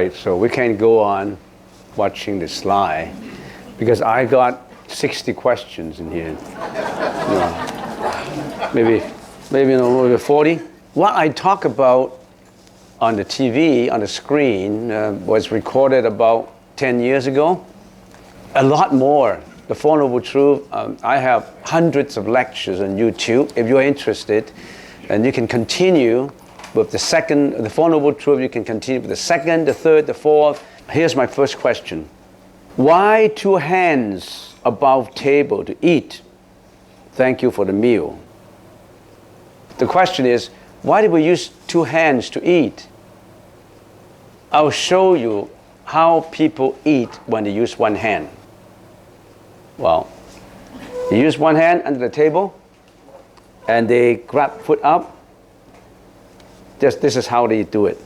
right, so we can't go on watching the slide because I got 60 questions in here. Maybe 40. What I talk about on the TV, on the screen, was recorded about 10 years ago. A lot more. The Four Noble Truths, I have hundreds of lectures on YouTube. If you're interested, and you can continue with the Four Noble Truths, you can continue with the second, the third, the fourth. Here's my first question. Why two hands above table to eat? Thank you for the meal. The question is, why do we use two hands to eat? I'll show you how people eat when they use one hand. Well, you use one hand under the table and they grab food up. This is how they do it.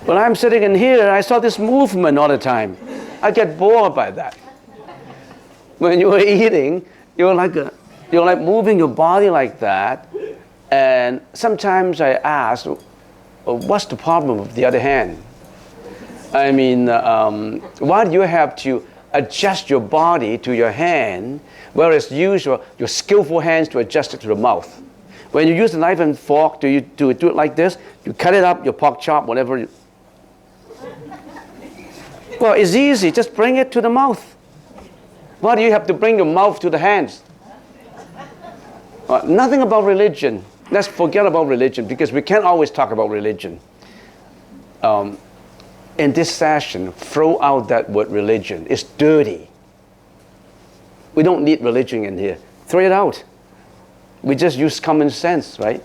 When I'm sitting in here, I saw this movement all the time. I get bored by that. When you are eating, you're like moving your body like that. And sometimes I ask, what's the problem with the other hand? I mean, why do you have to adjust your body to your hand, whereas use your skillful hands to adjust it to the mouth? When you use a knife and fork, do it like this? You cut it up, your pork chop, whatever. Well, it's easy. Just bring it to the mouth. Why do you have to bring your mouth to the hands? Nothing about religion. Let's forget about religion because we can't always talk about religion. In this session, throw out that word religion. It's dirty. We don't need religion in here. Throw it out. We just use common sense, right?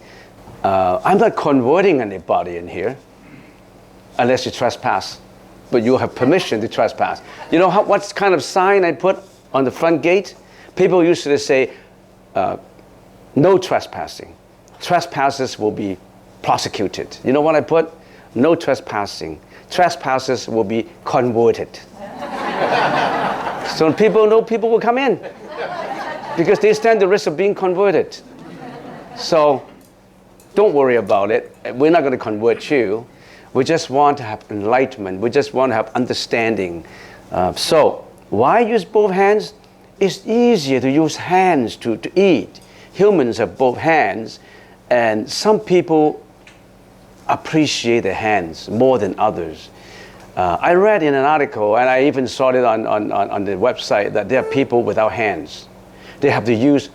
I'm not converting anybody in here unless you trespass. But you have permission to trespass. You know what kind of sign I put on the front gate? People used to say, no trespassing. Trespassers will be prosecuted. You know what I put? No trespassing. Trespassers will be converted. So people know people will come in because they stand the risk of being converted. So don't worry about it. We're not going to convert you. We just want to have enlightenment. We just want to have understanding. So why use both hands? It's easier to use hands to eat. Humans have both hands, and some people appreciate their hands more than others. I read in an article, and I even saw it on the website, that there are people without hands. They have to use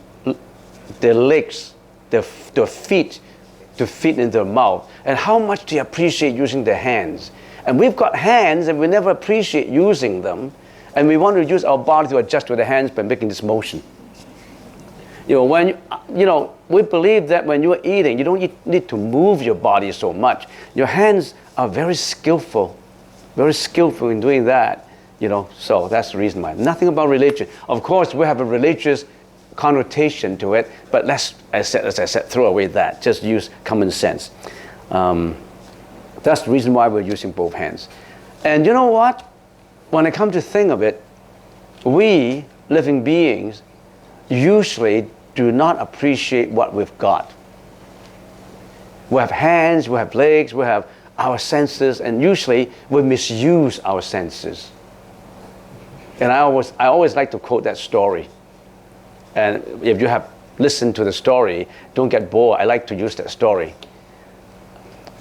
their legs, their feet, to fit in their mouth, and how much they appreciate using their hands. And we've got hands, and we never appreciate using them, and we want to use our body to adjust to the hands by making this motion. We believe that when you're eating, you don't need to move your body so much. Your hands are very skillful in doing that. So that's the reason why. Nothing about religion. Of course, we have a religious connotation to it, but let's, as I said, throw away that. Just use common sense. That's the reason why we're using both hands. And you know what? When I come to think of it, we living beings usually do not appreciate what we've got. We have hands, we have legs, we have our senses, and usually we misuse our senses. And I always like to quote that story. And if you have listened to the story, don't get bored. I like to use that story.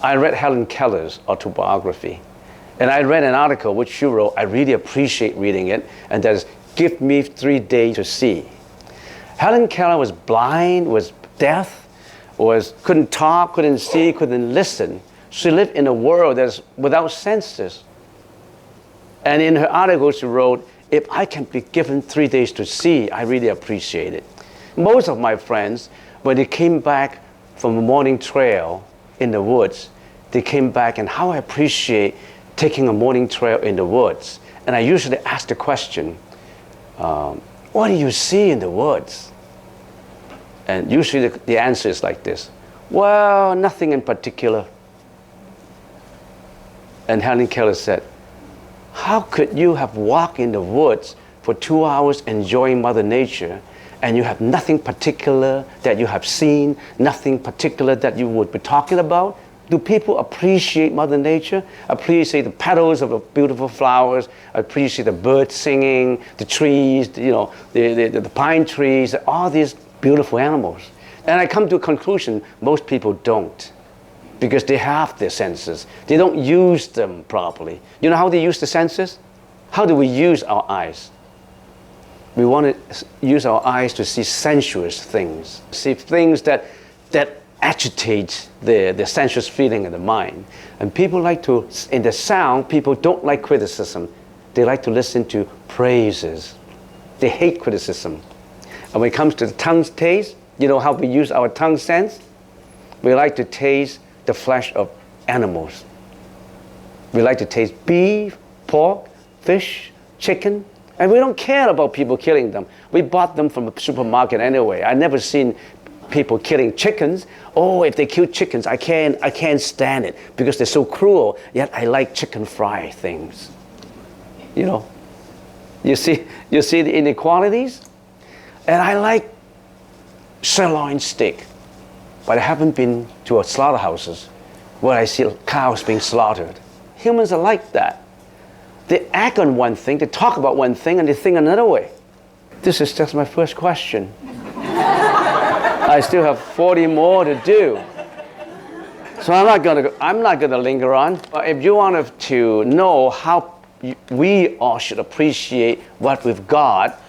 I read Helen Keller's autobiography. And I read an article which she wrote. I really appreciate reading it. And that is, give me 3 days to see. Helen Keller was blind, was deaf, couldn't talk, couldn't see, couldn't listen. She lived in a world that's without senses. And in her article she wrote, if I can be given 3 days to see, I really appreciate it. Most of my friends, when they came back from a morning trail in the woods, they came back and how I appreciate taking a morning trail in the woods. And I usually ask the question, what do you see in the woods? And usually the answer is like this, well, nothing in particular. And Helen Keller said, how could you have walked in the woods for 2 hours enjoying Mother Nature and you have nothing particular that you have seen, nothing particular that you would be talking about, do people appreciate Mother Nature, appreciate the petals of the beautiful flowers, appreciate the birds singing, the trees, the pine trees, all these beautiful animals? And I come to a conclusion, most people don't, because they have their senses. They don't use them properly. You know how they use the senses? How do we use our eyes? We want to use our eyes to see sensuous things, see things that agitate the sensuous feeling in the mind. And people like to, in the sound, people don't like criticism. They like to listen to praises. They hate criticism. And when it comes to the tongue's taste, you know how we use our tongue sense? We like to taste the flesh of animals. We like to taste beef, pork, fish, chicken, and we don't care about people killing them. We bought them from a supermarket anyway. I've never seen people killing chickens. Oh, if they kill chickens, I can't stand it because they're so cruel. Yet I like chicken fry things. You know, you see the inequalities. And I like sirloin steak, but I haven't been to slaughterhouses where I see cows being slaughtered. Humans are like that. They act on one thing, they talk about one thing, and they think another way. This is just my first question. I still have 40 more to do. So I'm not gonna linger on. If you want to know how we all should appreciate what we've got,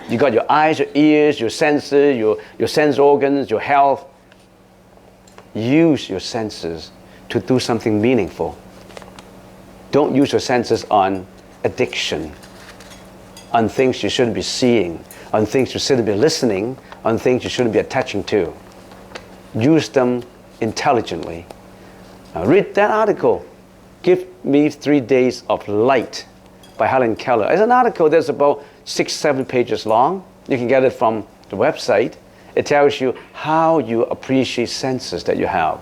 you got your eyes, your ears, your senses, your sense organs, your health. Use your senses to do something meaningful. Don't use your senses on addiction, on things you shouldn't be seeing, on things you shouldn't be listening, on things you shouldn't be attaching to. Use them intelligently. Now read that article, Give Me 3 Days of Light by Helen Keller. It's an article that's about 6-7 pages long. You can get it from the website. It tells you how you appreciate senses that you have.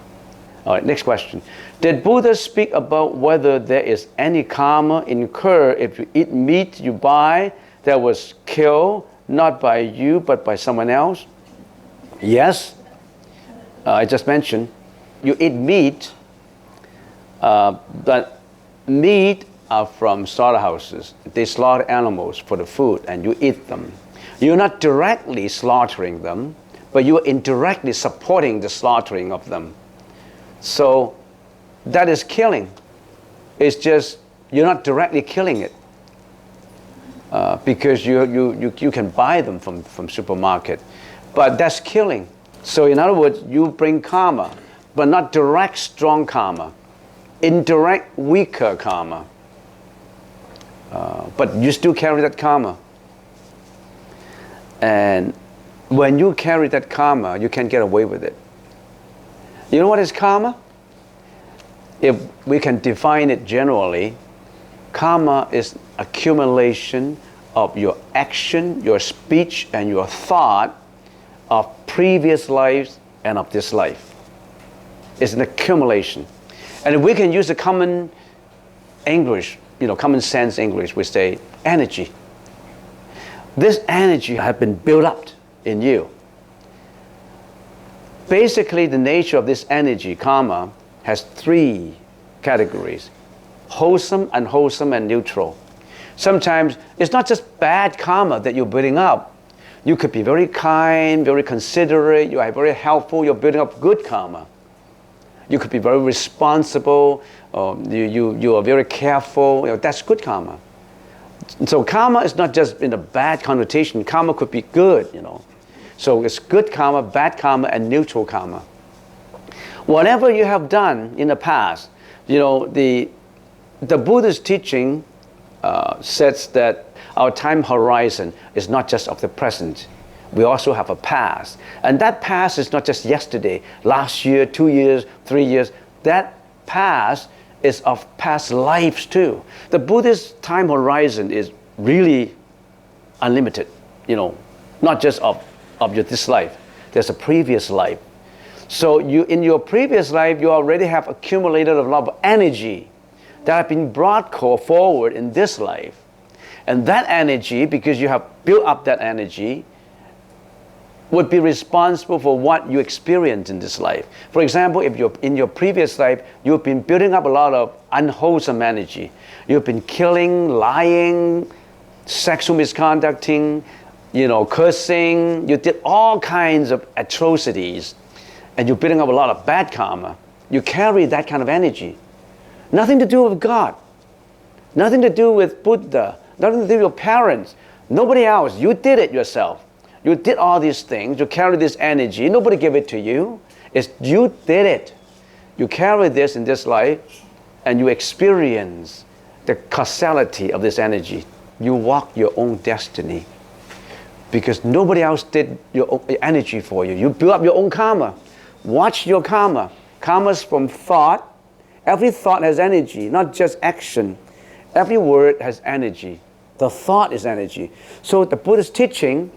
All right, next question. Did Buddha speak about whether there is any karma incurred if you eat meat you buy that was killed not by you but by someone else? Yes. I just mentioned you eat meat, but meat are from slaughterhouses. They slaughter animals for the food and you eat them. You're not directly slaughtering them, but you're indirectly supporting the slaughtering of them. So that is killing. It's just you're not directly killing it because you can buy them from supermarket, but that's killing. So in other words, you bring karma, but not direct strong karma, indirect weaker karma. But you still carry that karma. And when you carry that karma, you can get away with it. You know what is karma? If we can define it generally, karma is accumulation of your action, your speech, and your thought of previous lives and of this life. It's an accumulation. And if we can use the common English, common sense English, we say energy. This energy has been built up in you. Basically, the nature of this energy, karma, has 3 categories: wholesome, unwholesome, and neutral. Sometimes it's not just bad karma that you're building up. You could be very kind, very considerate, you are very helpful, you're building up good karma. You could be very responsible, you are very careful, that's good karma. So karma is not just in a bad connotation, karma could be good, So it's good karma, bad karma, and neutral karma. Whatever you have done in the past, the Buddhist teaching says that our time horizon is not just of the present. We also have a past. And that past is not just yesterday, last year, 2 years, 3 years. That past is of past lives too. The Buddhist time horizon is really unlimited, not just of this life. There's a previous life. So in your previous life, you already have accumulated a lot of energy that have been brought forward in this life. And that energy, because you have built up that energy, would be responsible for what you experience in this life. For example, if you're in your previous life, you've been building up a lot of unwholesome energy. You've been killing, lying, sexual misconducting, cursing. You did all kinds of atrocities, and you're building up a lot of bad karma. You carry that kind of energy. Nothing to do with God. Nothing to do with Buddha. Nothing to do with your parents. Nobody else. You did it yourself. You did all these things. You carry this energy. Nobody gave it to you. It's you did it. You carry this in this life, and you experience the causality of this energy. You walk your own destiny because nobody else did your own energy for you. You build up your own karma. Watch your karma. Karma's from thought. Every thought has energy, not just action. Every word has energy. The thought is energy. So the Buddhist teaching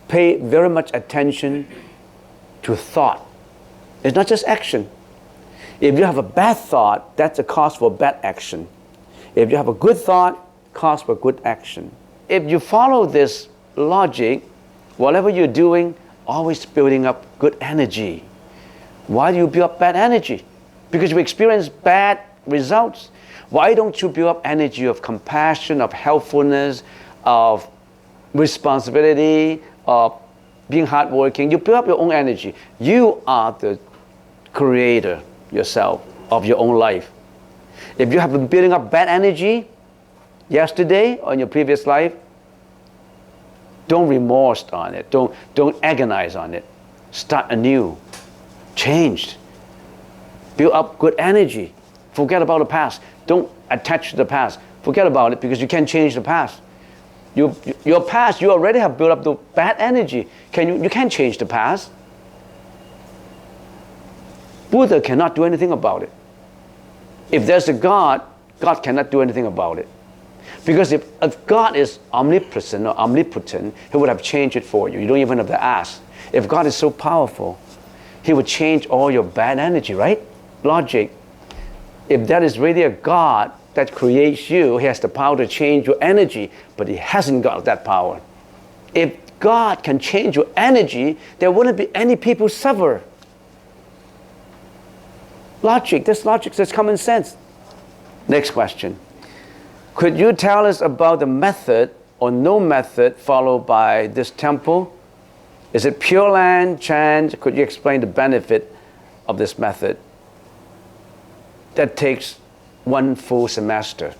pay very much attention to thought. It's not just action. If you have a bad thought, that's a cause for bad action. If you have a good thought, cause for good action. If you follow this logic, whatever you're doing, always building up good energy. Why do you build up bad energy? Because you experience bad results. Why don't you build up energy of compassion, of helpfulness, of responsibility, of being hardworking? You build up your own energy. You are the creator yourself of your own life. If you have been building up bad energy yesterday or in your previous life, don't remorse on it. Don't agonize on it. Start anew. Change. Build up good energy. Forget about the past. Don't attach to the past. Forget about it because you can't change the past. Your past, you already have built up the bad energy. You can't change the past. Buddha cannot do anything about it. If there's a God, God cannot do anything about it. Because if God is omnipresent or omnipotent, He would have changed it for you. You don't even have to ask. If God is so powerful, He would change all your bad energy, right? Logic. If that is really a God that creates you, He has the power to change your energy, but He hasn't got that power. If God can change your energy, there wouldn't be any people suffer. Logic, that's common sense. Next question. Could you tell us about the method or no method followed by this temple? Is it Pure Land, chant? Could you explain the benefit of this method? That takes one full semester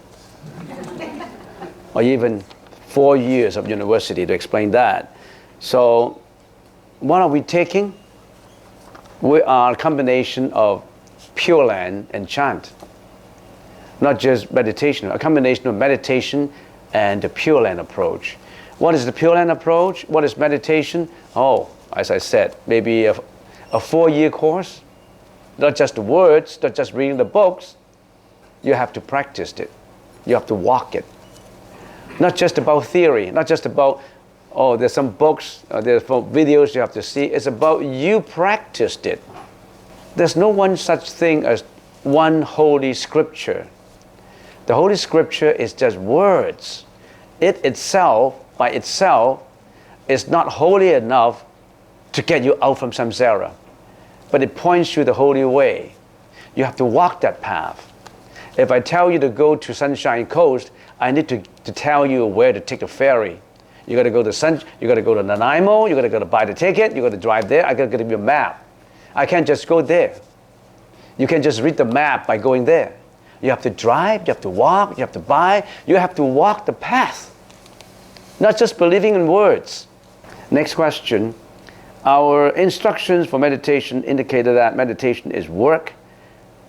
or even 4 years of university to explain that. So what are we taking? We are a combination of Pure Land and chant. Not just meditation, a combination of meditation and the Pure Land approach. What is the Pure Land approach? What is meditation? Oh, as I said, maybe a 4-year course. Not just the words, not just reading the books. You have to practice it. You have to walk it. Not just about theory, not just about, there's some books, there's videos you have to see. It's about you practiced it. There's no one such thing as one holy scripture. The Holy Scripture is just words. It itself, by itself, is not holy enough to get you out from samsara. But it points you the holy way. You have to walk that path. If I tell you to go to Sunshine Coast, I need to tell you where to take the ferry. You got to go to Nanaimo, you got to go to buy the ticket, you got to drive there, I got to give you a map. I can't just go there. You can't just read the map by going there. You have to drive, you have to walk, you have to buy, you have to walk the path. Not just believing in words. Next question. Our instructions for meditation indicated that meditation is work.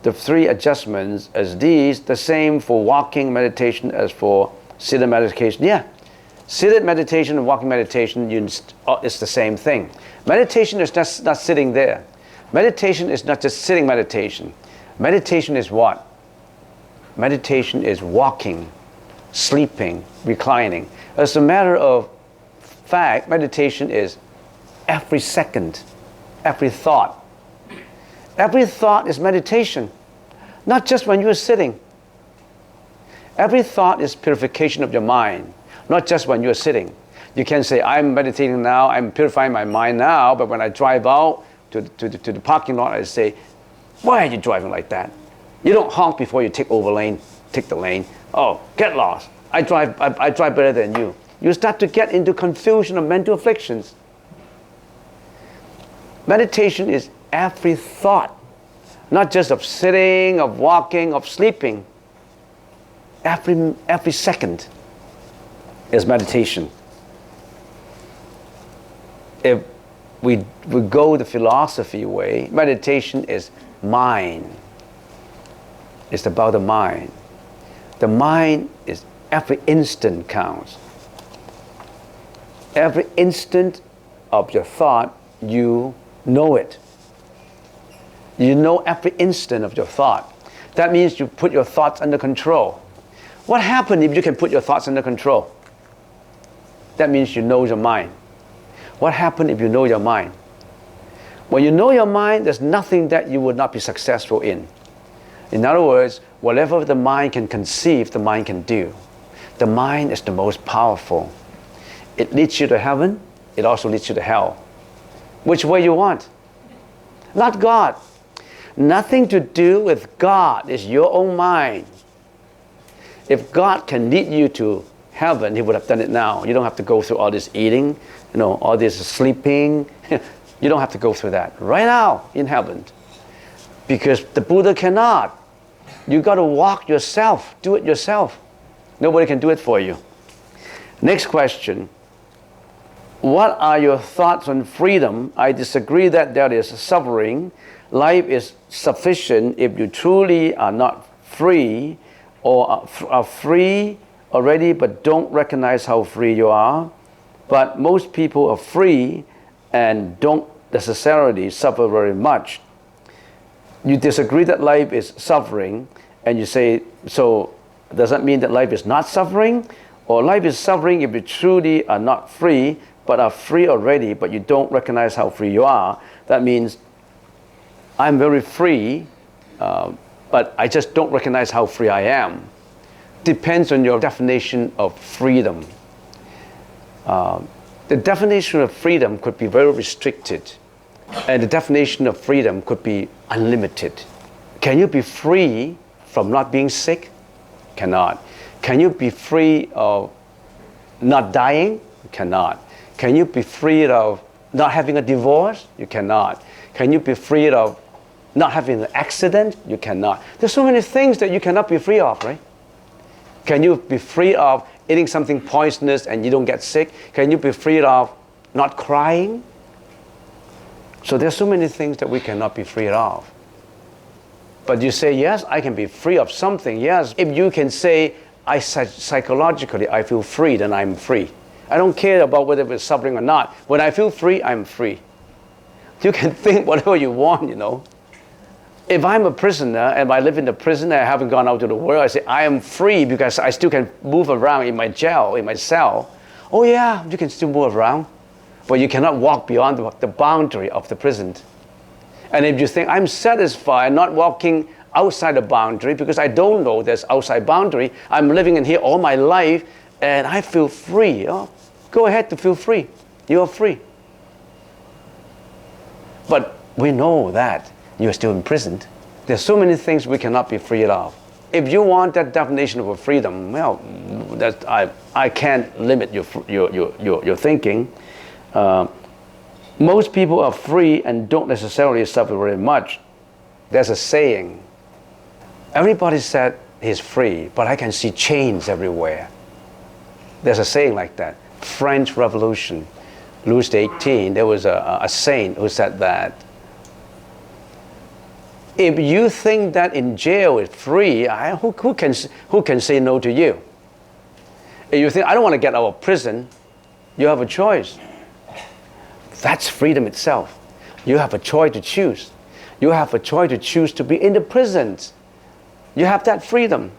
The 3 adjustments as these, the same for walking meditation as for seated meditation. Yeah, seated meditation and walking meditation, it's the same thing. Meditation is just not sitting there. Meditation is not just sitting meditation. Meditation is what? Meditation is walking, sleeping, reclining. As a matter of fact, meditation is every second, every thought. Every thought is meditation, not just when you're sitting. Every thought is purification of your mind, not just when you're sitting. You can't say, I'm meditating now, I'm purifying my mind now, but when I drive out to the parking lot, I say, why are you driving like that? You don't honk before you take the lane. Oh, get lost. I drive better than you. You start to get into confusion of mental afflictions. Meditation is every thought, not just of sitting, of walking, of sleeping. Every second is meditation. If we go the philosophy way, meditation is mind. It's about the mind. The mind is every instant counts. Every instant of your thought, you know it. You know every instant of your thought. That means you put your thoughts under control. What happens if you can put your thoughts under control? That means you know your mind. What happens if you know your mind? When you know your mind, there's nothing that you would not be successful in. In other words, whatever the mind can conceive, the mind can do. The mind is the most powerful. It leads you to heaven, it also leads you to hell. Which way you want? Not God. Nothing to do with God. It's your own mind. If God can lead you to heaven, He would have done it now. You don't have to go through all this eating, all this sleeping. You don't have to go through that. Right now, in heaven. Because the Buddha cannot. You got to walk yourself. Do it yourself. Nobody can do it for you. Next question. What are your thoughts on freedom? I disagree that there is suffering. Life is sufficient if you truly are not free or are free already but don't recognize how free you are. But most people are free and don't necessarily suffer very much. You disagree that life is suffering, and you say, so does that mean that life is not suffering? Or life is suffering if you truly are not free, but are free already, but you don't recognize how free you are? That means I'm very free, but I just don't recognize how free I am. Depends on your definition of freedom. The definition of freedom could be very restricted, and the definition of freedom could be unlimited. Can you be free from not being sick? Cannot. Can you be free of not dying? Cannot. Can you be free of not having a divorce? You cannot. Can you be free of not having an accident? You cannot. There's so many things that you cannot be free of, right? Can you be free of eating something poisonous and you don't get sick? Can you be free of not crying? So there's so many things that we cannot be free of. But you say, yes, I can be free of something. Yes, if you can say, psychologically, I feel free, then I'm free. I don't care about whether it's suffering or not. When I feel free, I'm free. You can think whatever you want, If I'm a prisoner and I live in the prison and I haven't gone out to the world, I say, I am free because I still can move around in my jail, in my cell. Oh yeah, you can still move around, but you cannot walk beyond the boundary of the prison. And if you think, I'm satisfied not walking outside the boundary because I don't know there's outside boundary, I'm living in here all my life and I feel free. Oh, go ahead to feel free. You are free. But we know that you're still imprisoned. There's so many things we cannot be freed of. If you want that definition of a freedom, well, I can't limit your thinking. Most people are free and don't necessarily suffer very much. There's a saying. Everybody said he's free, but I can see chains everywhere. There's a saying like that. French Revolution, Louis XVIII, there was a saint who said that if you think that in jail is free, who can say no to you? If you think, I don't want to get out of prison, you have a choice. That's freedom itself. You have a choice to choose. You have a choice to choose to be in the prison. You have that freedom.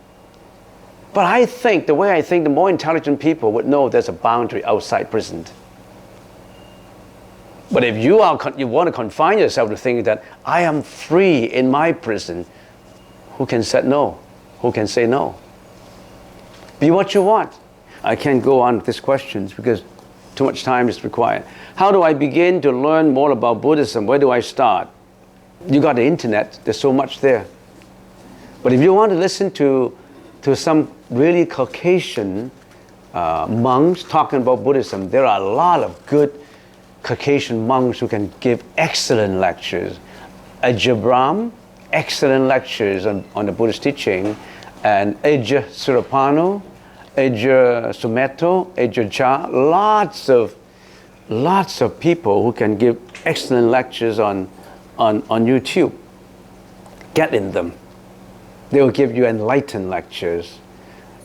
But I think, the way I think, the more intelligent people would know there's a boundary outside prison. But if you want to confine yourself to thinking that I am free in my prison, who can say no? Who can say no? Be what you want. I can't go on with these questions because Too much time is required. How do I begin to learn more about Buddhism? Where do I start? You got the internet. There's so much there. But if you want to listen to some really Caucasian monks talking about Buddhism, there are a lot of good Caucasian monks who can give excellent lectures. Ajahn Brahm, excellent lectures on the Buddhist teaching, and Ajahn Surapano, Ajahn Sumeto, Ajahn Chah, lots of people who can give excellent lectures on YouTube. Get in them. They will give you enlightened lectures.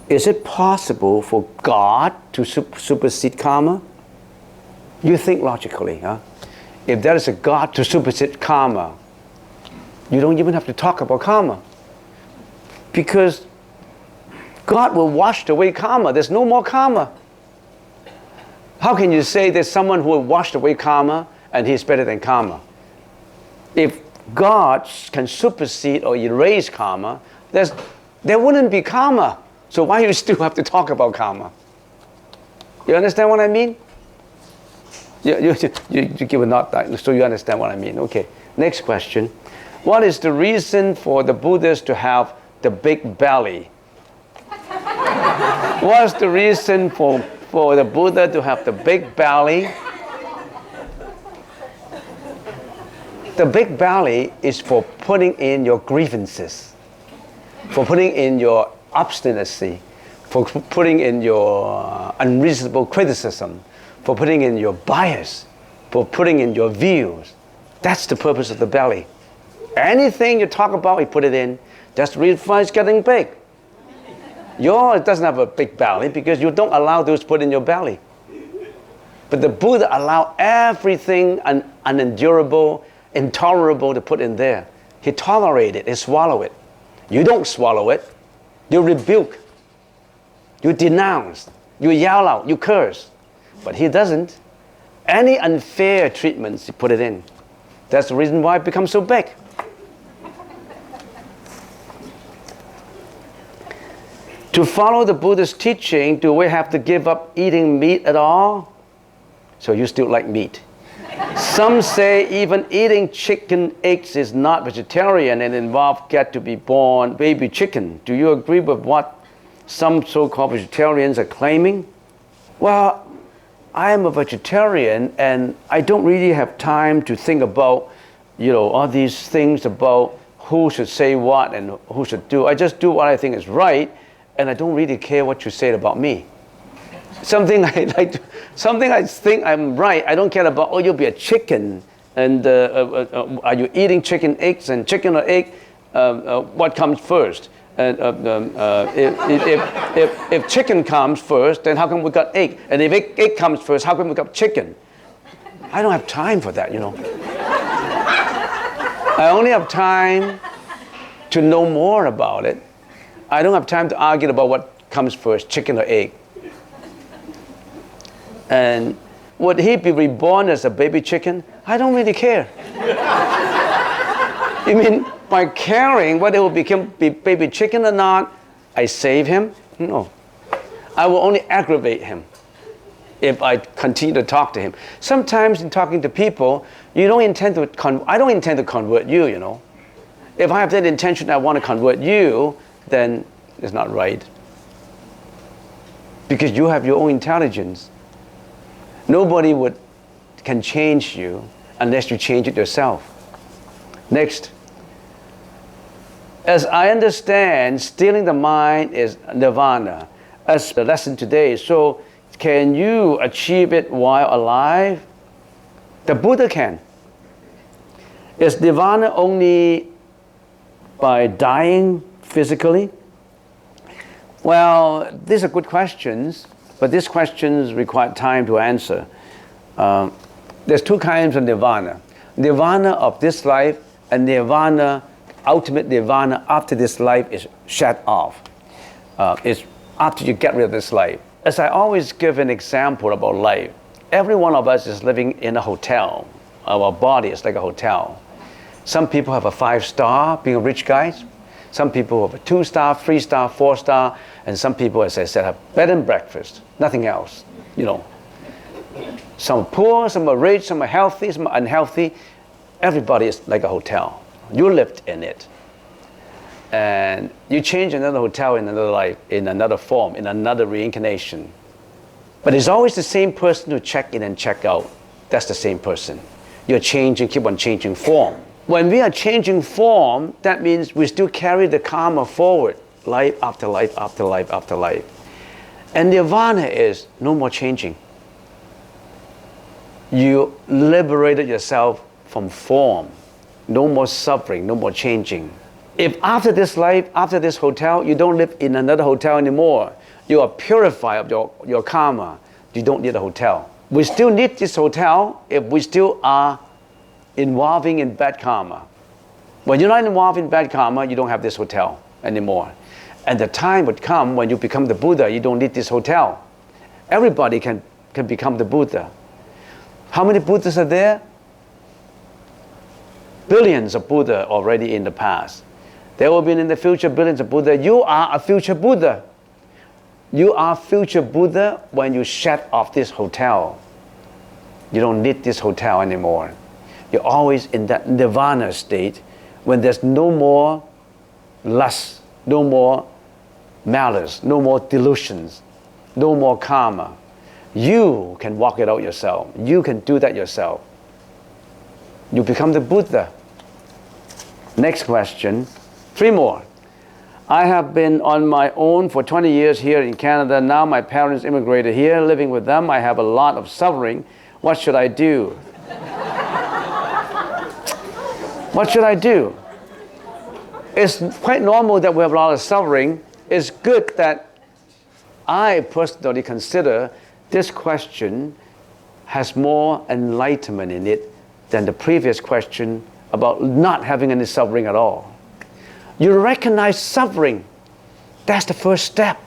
Is it possible for God to supersede karma? You think logically, huh? If there is a God to supersede karma, you don't even have to talk about karma. Because God will wash away karma. There's no more karma. How can you say there's someone who will wash away karma and he's better than karma? If God can supersede or erase karma, there wouldn't be karma. So why you still have to talk about karma? You understand what I mean? You give a nod, so you understand what I mean. Okay, next question. What is the reason for the Buddhists to have the big belly? What's the reason for the Buddha to have the big belly? The big belly is for putting in your grievances, for putting in your obstinacy, for putting in your unreasonable criticism, for putting in your bias, for putting in your views. That's the purpose of the belly. Anything you talk about, you put it in. That's the reason why it's getting big. Yours doesn't have a big belly because you don't allow those put in your belly. But the Buddha allowed everything unendurable, intolerable to put in there. He tolerated, he swallowed it. You don't swallow it. You rebuke. You denounce. You yell out. You curse. But he doesn't. Any unfair treatments, he put it in. That's the reason why it becomes so big. To follow the Buddha's teaching, do we have to give up eating meat at all? So you still like meat. Some say even eating chicken eggs is not vegetarian and involves get to be born baby chicken. Do you agree with what some so-called vegetarians are claiming? Well, I am a vegetarian and I don't really have time to think about, all these things about who should say what and who should do. I just do what I think is right, and I don't really care what you say about me. Something I think I'm right, I don't care about, you'll be a chicken, and are you eating chicken eggs, and chicken or egg, what comes first? And if chicken comes first, then how come we got egg? And if egg comes first, how come we got chicken? I don't have time for that, I only have time to know more about it. I don't have time to argue about what comes first, chicken or egg. And would he be reborn as a baby chicken? I don't really care. You mean by caring whether he will become baby chicken or not, I save him? No. I will only aggravate him if I continue to talk to him. Sometimes in talking to people, I don't intend to convert you, If I have that intention, I want to convert you, then it's not right. Because you have your own intelligence. Nobody can change you unless you change it yourself. Next. As I understand, stealing the mind is nirvana, as the lesson today. So can you achieve it while alive? The Buddha can. Is nirvana only by dying physically? Well, these are good questions, but these questions require time to answer. There's two kinds of nirvana. Nirvana of this life and nirvana, ultimate nirvana after this life is shut off. It's after you get rid of this life. As I always give an example about life, every one of us is living in a hotel. Our body is like a hotel. Some people have a 5-star, being rich guys. Some people have a 2-star, 3-star, 4-star, and some people, as I said, have bed and breakfast, nothing else, Some are poor, some are rich, some are healthy, some are unhealthy. Everybody is like a hotel. You lived in it. And you change another hotel in another life, in another form, in another reincarnation. But it's always the same person who check in and check out. That's the same person. You're changing, keep on changing form. When we are changing form, that means we still carry the karma forward, life after life after life after life. And Nirvana is no more changing. You liberated yourself from form. No more suffering, no more changing. If after this life, after this hotel, you don't live in another hotel anymore, you are purified of your karma, you don't need a hotel. We still need this hotel if we still are involving in bad karma. When you're not involved in bad karma, you don't have this hotel anymore. And the time would come when you become the Buddha, you don't need this hotel. Everybody can become the Buddha. How many Buddhas are there? Billions of Buddha already in the past. There will be in the future billions of Buddha. You are a future Buddha. You are future Buddha when you shed off this hotel. You don't need this hotel anymore. You're always in that Nirvana state when there's no more lust, no more malice, no more delusions, no more karma. You can walk it out yourself. You can do that yourself. You become the Buddha. Next question. 3 more. I have been on my own for 20 years here in Canada. Now my parents immigrated here. Living with them, I have a lot of suffering. What should I do? What should I do? It's quite normal that we have a lot of suffering. It's good that I personally consider this question has more enlightenment in it than the previous question about not having any suffering at all. You recognize suffering. That's the first step.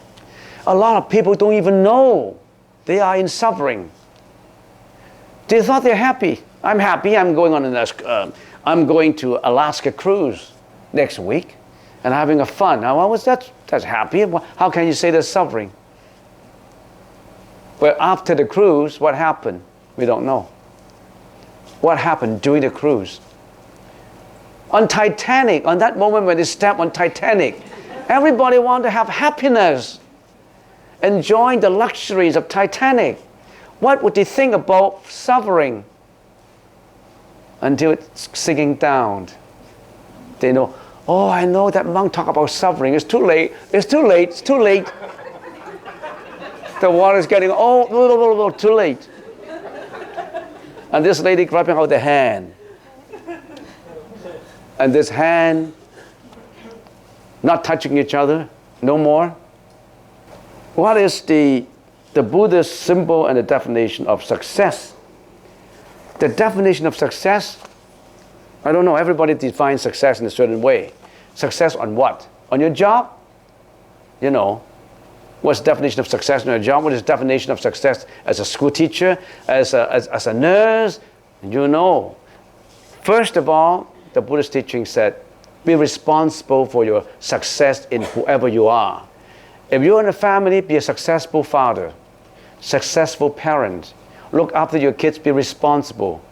A lot of people don't even know they are in suffering. They thought they're happy. I'm happy. I'm going to Alaska cruise next week and having a fun. Now, that's happy. How can you say there's suffering? But after the cruise, what happened? We don't know. What happened during the cruise? On Titanic, on that moment when they stepped on Titanic, everybody wanted to have happiness, enjoying the luxuries of Titanic. What would they think about suffering? Until it's sinking down. They know, oh, I know that monk talk about suffering. It's too late. It's too late. It's too late. The water is getting, too late. And this lady grabbing out the hand. And this hand not touching each other, no more. What is the Buddhist symbol and the definition of success? The definition of success, I don't know, everybody defines success in a certain way. Success on what? On your job? You know, what's the definition of success in your job? What is the definition of success as a school teacher, as a nurse? You know. First of all, the Buddhist teaching said, be responsible for your success in whoever you are. If you're in a family, be a successful father, successful parent. Look after your kids, be responsible.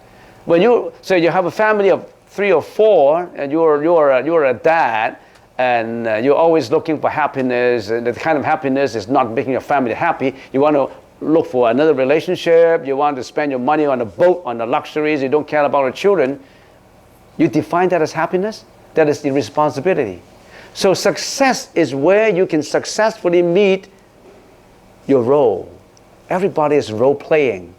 When you have a family of 3 or 4, and you're a dad, and you're always looking for happiness, and the kind of happiness is not making your family happy. You want to look for another relationship. You want to spend your money on a boat, on the luxuries. You don't care about your children. You define that as happiness? That is irresponsibility. So success is where you can successfully meet your role. Everybody is role playing.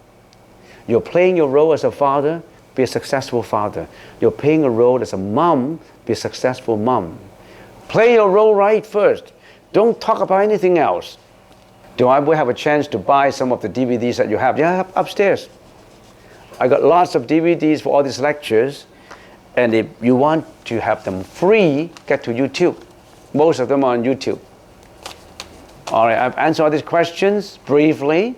You're playing your role as a father, be a successful father. You're playing a role as a mom, be a successful mom. Play your role right first. Don't talk about anything else. Do I have a chance to buy some of the DVDs that you have? Yeah, upstairs. I got lots of DVDs for all these lectures. And if you want to have them free, get to YouTube. Most of them are on YouTube. All right, I've answered all these questions briefly.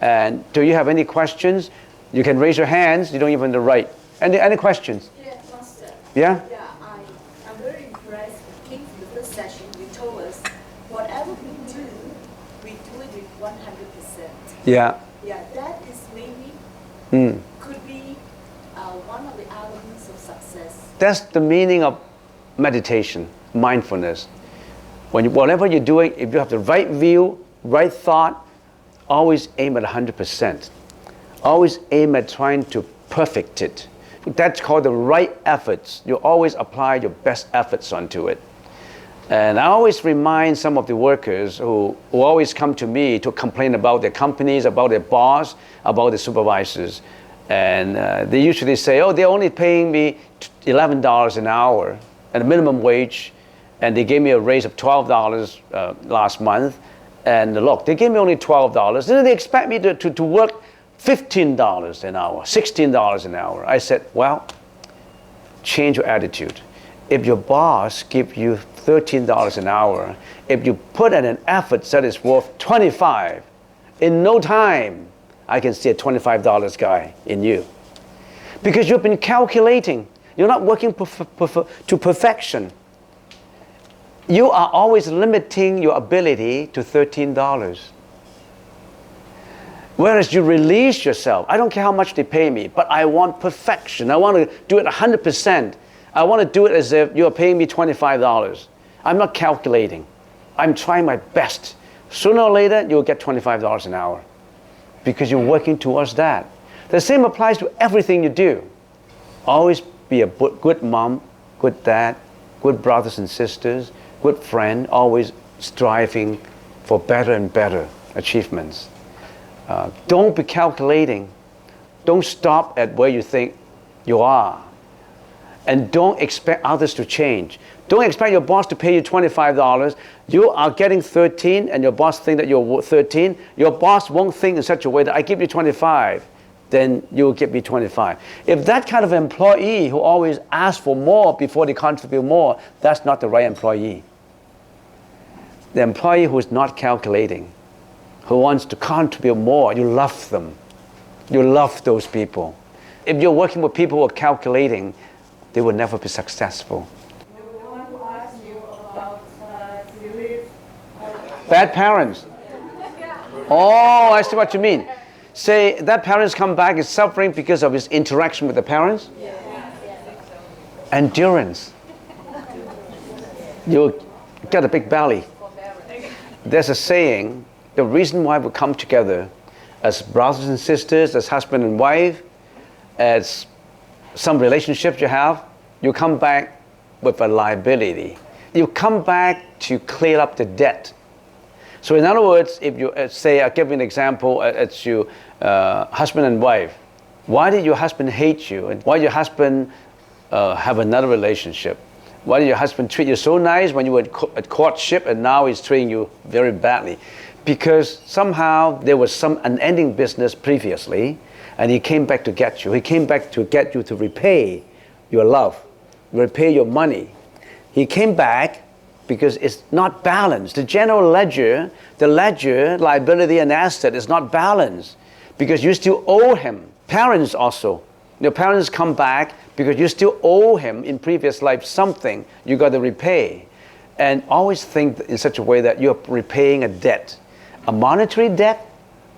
And do you have any questions? You can raise your hands. You don't even have to write. Any questions? Yeah, Master. Yeah? Yeah, I'm very impressed. In the first session, you told us whatever we do it with 100%. Yeah. Yeah, that is maybe could be one of the elements of success. That's the meaning of meditation, mindfulness. Whatever you're doing, if you have the right view, right thought, always aim at 100%. Always aim at trying to perfect it. That's called the right efforts. You always apply your best efforts onto it. And I always remind some of the workers who always come to me to complain about their companies, about their boss, about the supervisors. And they usually say, oh, they're only paying me $11 an hour at a minimum wage. And they gave me a raise of $12 last month. And look, they gave me only $12. Then they expect me to work $15 an hour, $16 an hour. I said, well, change your attitude. If your boss gives you $13 an hour, if you put in an effort that is worth $25, in no time, I can see a $25 guy in you. Because you've been calculating. You're not working to perfection. You are always limiting your ability to $13. Whereas you release yourself. I don't care how much they pay me, but I want perfection. I want to do it 100%. I want to do it as if you're paying me $25. I'm not calculating. I'm trying my best. Sooner or later, you'll get $25 an hour because you're working towards that. The same applies to everything you do. Always be a good mom, good dad, good brothers and sisters, good friend, always striving for better and better achievements. Don't be calculating. Don't stop at where you think you are. And don't expect others to change. Don't expect your boss to pay you $25. You are getting 13 and your boss thinks that you're 13. Your boss won't think in such a way that I give you 25, then you'll give me 25. If that kind of employee who always asks for more before they contribute more, that's not the right employee. The employee who is not calculating, who wants to contribute more, you love them. You love those people. If you're working with people who are calculating, they will never be successful. I want to ask you about Disbelieve. Bad parents. Oh, I see what you mean. Say that parents come back is suffering because of his interaction with the parents? Endurance. You get a big belly. There's a saying, the reason why we come together as brothers and sisters, as husband and wife, as some relationships you have, you come back with a liability. You come back to clear up the debt. So in other words, if you say, I'll give you an example, it's your husband and wife. Why did your husband hate you? And why did your husband have another relationship? Why did your husband treat you so nice when you were at courtship and now he's treating you very badly? Because somehow there was some unending business previously and he came back to get you. He came back to get you to repay your love, repay your money. He came back because it's not balanced. The general ledger, the ledger, liability and asset is not balanced because you still owe him. Parents also. Your parents come back because you still owe him in previous life something you got to repay. And always think in such a way that you're repaying a debt, a monetary debt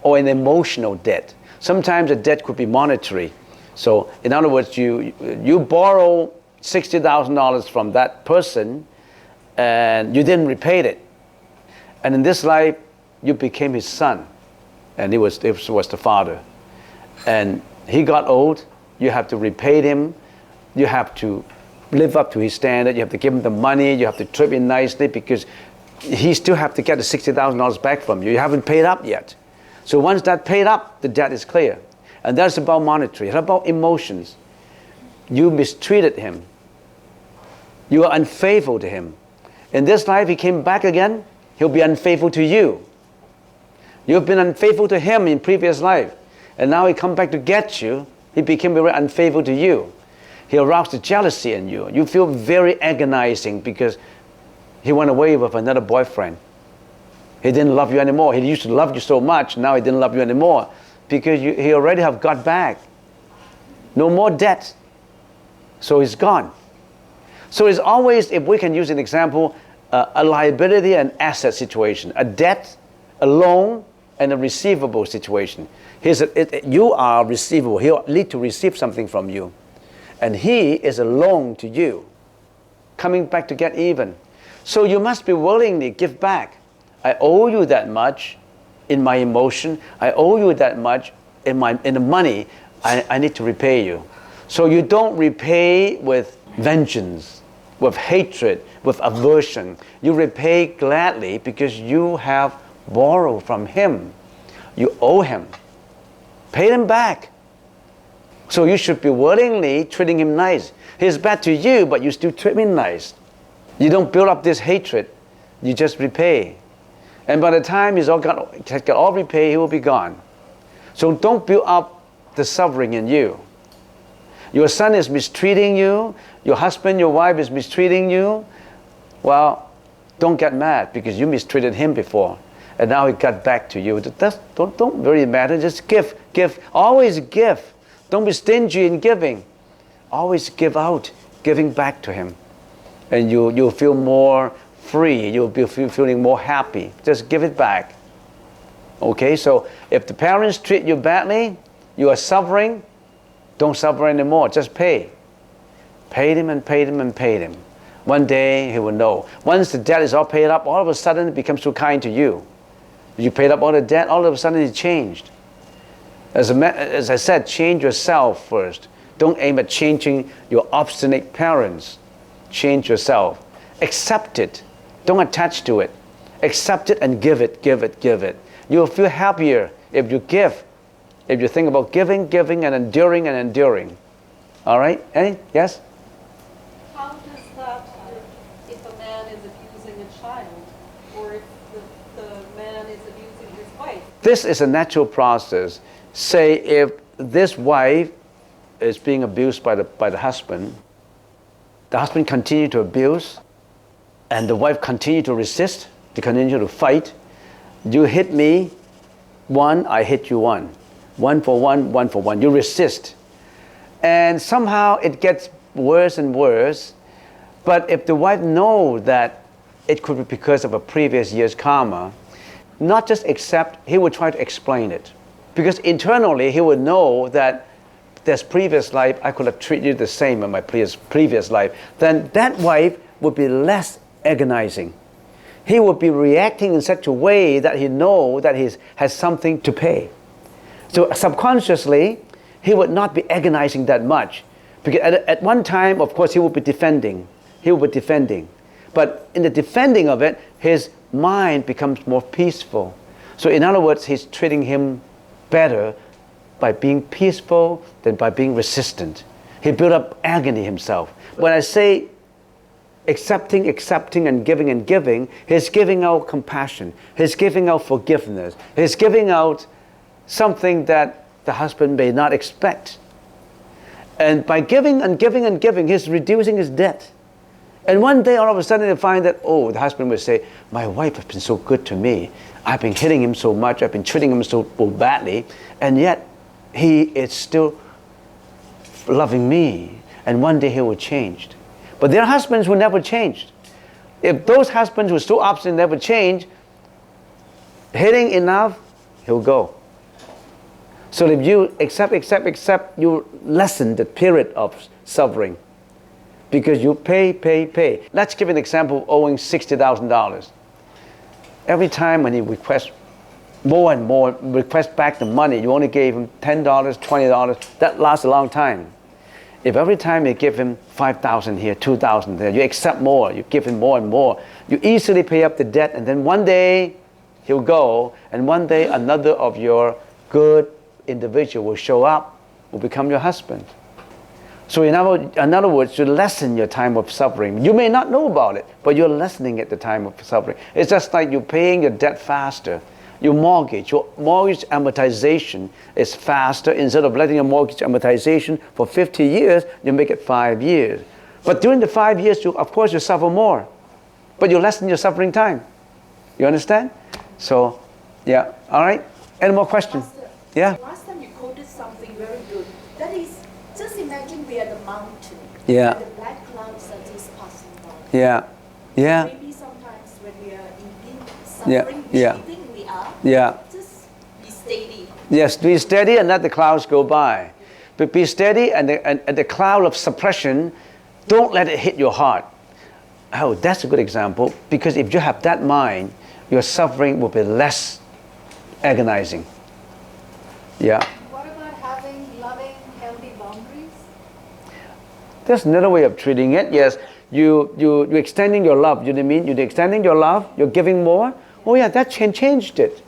or an emotional debt. Sometimes a debt could be monetary. So in other words, you borrow $60,000 from that person and you didn't repay it. And in this life, you became his son and he was the father. And he got old, you have to repay him, you have to live up to his standard, you have to give him the money, you have to treat him nicely because he still have to get the $60,000 back from you. You haven't paid up yet. So once that paid up, the debt is clear. And that's about monetary, it's about emotions. You mistreated him. You are unfaithful to him. In this life, he came back again, he'll be unfaithful to you. You've been unfaithful to him in previous life. And now he come back to get you, he became very unfaithful to you. He aroused the jealousy in you. You feel very agonizing because he went away with another boyfriend. He didn't love you anymore. He used to love you so much, now he didn't love you anymore because he already have got back. No more debt. So he's gone. So it's always, if we can use an example, a liability and asset situation. A debt, a loan, and a receivable situation. You are receivable. He'll need to receive something from you. And he is a loan to you, coming back to get even. So you must be willingly give back. I owe you that much in my emotion. I owe you that much in the money. I need to repay you. So you don't repay with vengeance, with hatred, with aversion. You repay gladly because you have borrowed from him. You owe him. Pay him back. So you should be willingly treating him nice. He's bad to you, but you still treat him nice. You don't build up this hatred. You just repay. And by the time he's got all repaid, he will be gone. So don't build up the suffering in you. Your son is mistreating you. Your husband, your wife is mistreating you. Well, don't get mad because you mistreated him before. And now he got back to you. Don't really matter. Just give. Always give. Don't be stingy in giving. Always give out, giving back to him. And you'll feel more free. You'll be feeling more happy. Just give it back. Okay, so if the parents treat you badly, you are suffering, don't suffer anymore. Just pay. Pay them and pay them and pay them. One day he will know. Once the debt is all paid up, all of a sudden it becomes too kind to you. You paid up all the debt, all of a sudden it changed. As I said, change yourself first. Don't aim at changing your obstinate parents. Change yourself. Accept it. Don't attach to it. Accept it and give it. You'll feel happier if you give. If you think about giving and enduring. All right? Yes? How does that, if a man is abusing a child, or if the man is abusing his wife? This is a natural process. Say if this wife is being abused by the husband continue to abuse, and the wife continue to resist, to continue to fight. You hit me one, I hit you one. One for one. You resist. And somehow it gets worse and worse. But if the wife knows that it could be because of a previous year's karma, not just accept, he would try to explain it. Because internally he would know that this previous life, I could have treated you the same in my previous life. Then that wife would be less agonizing. He would be reacting in such a way that he knows that he has something to pay. So subconsciously, he would not be agonizing that much. Because at one time, of course, he would be defending. But in the defending of it, his mind becomes more peaceful. So in other words, he's treating him better by being peaceful than by being resistant. He built up agony himself. When I say accepting and giving, he's giving out compassion. He's giving out forgiveness. He's giving out something that the husband may not expect. And by giving, he's reducing his debt. And one day, all of a sudden, they find that, the husband will say, my wife has been so good to me. I've been hitting him so much. I've been treating him so badly. And yet, he is still loving me. And one day, he will change. But there are husbands who never changed. If those husbands who are so obstinate never change, hitting enough, he'll go. So if you accept, you lessen the period of suffering. Because you pay. Let's give an example of owing $60,000. Every time when he requests more and more, requests back the money, you only gave him $10, $20, that lasts a long time. If every time you give him $5,000 here, $2,000 there, you accept more, you give him more and more, you easily pay up the debt, and then one day he'll go, and one day another of your good individual will show up, will become your husband. So in other words, you lessen your time of suffering. You may not know about it, but you're lessening it the time of suffering. It's just like you're paying your debt faster. Your mortgage amortization is faster. Instead of letting your mortgage amortization for 50 years, you make it 5 years. But during the 5 years, of course, you suffer more. But you lessen your suffering time. You understand? So, yeah. All right. Any more questions? Master, Yeah. Last time you quoted something very good. That is, just imagine we are the mountain. Yeah. And the black clouds are just passing by. Yeah. Yeah. Maybe sometimes when we are in Yeah. suffering, Yeah. we think we are. Yeah. Just Yes, be steady and let the clouds go by. But be steady and the cloud of suppression, don't let it hit your heart. Oh, that's a good example, because if you have that mind, your suffering will be less agonizing. Yeah. What about having loving, healthy boundaries? That's another way of treating it. Yes, you're extending your love. You know what I mean? You're extending your love. You're giving more. Oh yeah, that can change it.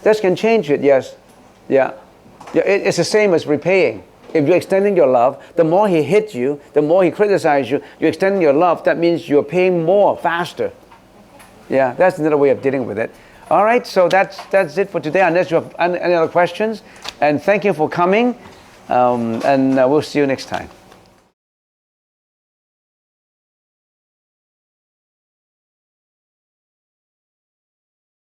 That can change it. Yes, yeah. It's the same as repaying. If you're extending your love, the more he hits you, the more he criticizes you, you're extending your love. That means you're paying more faster. Yeah, that's another way of dealing with it. All right, so that's it for today. Unless you have any other questions, and thank you for coming, and we'll see you next time.